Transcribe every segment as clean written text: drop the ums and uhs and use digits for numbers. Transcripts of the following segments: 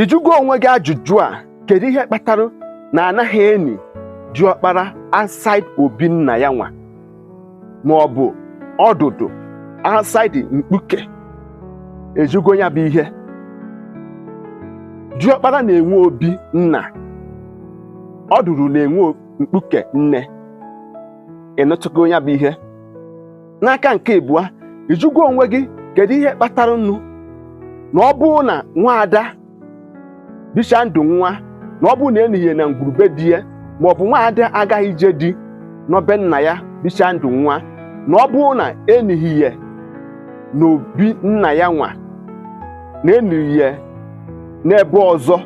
Ijugo onwe gị ajụjụ a, kedu ihe kpatara na anaghị eni diọkpara outside obi nna ya nwa, ma ọ bụ ọdụdụ outside mkpuke? Ejugo ya bụ ihe. Diọkpara na-enwe obi nna, ọdụdụ na-enwe mkpuke nne. Ịnụtụgo ya bụ ihe. N'aka nke abụọ, ijugo onwe gị kedu ihe kpatara nnu na ọ bụrụ na nwaada bicha ndụ nwa, na ọ bụrụ na enyighị na ngwurube di ya, ma ọ bụ nwaada agaghị ije di n'obe nna ya bicha ndụ nwa, na ọ bụrụ na enyighị ya n'obi nna ya nwa, na enyighị ya n'ebe ọzọ,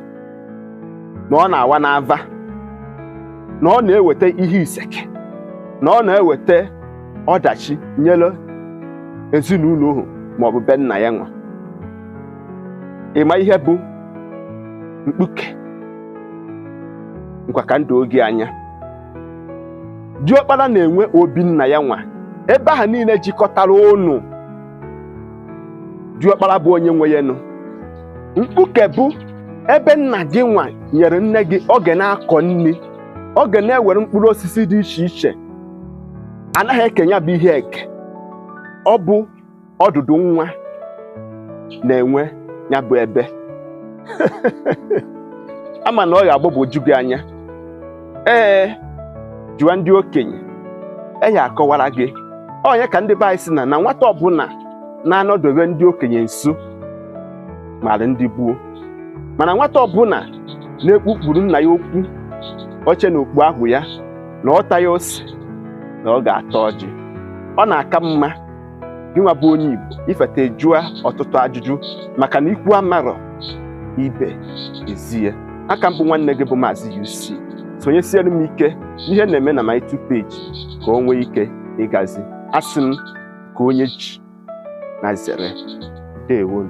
na ọ na-awa n'ava, na ọ na-eweta ihe iseke, na ọ na-eweta ọdachi nyere ezinụlọ ahụ ma ọ bụ be nna ya nwa. Ịma ihe bụ mkpuke? Nkwa ka ndụ oge anya. Diọkpara na-enwe obi nna ya nwa, ebe ahụ niile jikọtara ọnụ. Diọkpara bụ onye nwe ya nụ. Mkpuke bụ ebe nna gị nwa nyere nne gị oge na-akọ nri, oge na-ewere mkpụrụ osisi dị iche iche. Anaghị ekenya bụ ihe eke. Ọ bụ ọdụdụ nwa na-enwe ya bụ ebe. Ama na ọ ga-agbagwoju gị anya. Jụọ ndị okenye, ya akọwara gị. Onye ka ndị be anyị si na nwata ọbụla na-anọdobe ndị okenye nso mara ndị gboo, mana nwata ọbụla na-ekpukpuru nna ya okwu oche na okpu ahụ ya, na ọta ya ose, na ọ ga-ata ọjị. Ọ na-aka mma gị nwa bụ onye Igbo ifete jụọ ọtụtụ ajụjụ, maka na ikwu amarọ ibe ezie. Aka mbụ nwanne gị bụ Maazị UC. Sonyesiere m ike ihe na-eme na my 2 page ka o nwee ike ịgazi. Asị m ka onye ji na zere. Ndewo.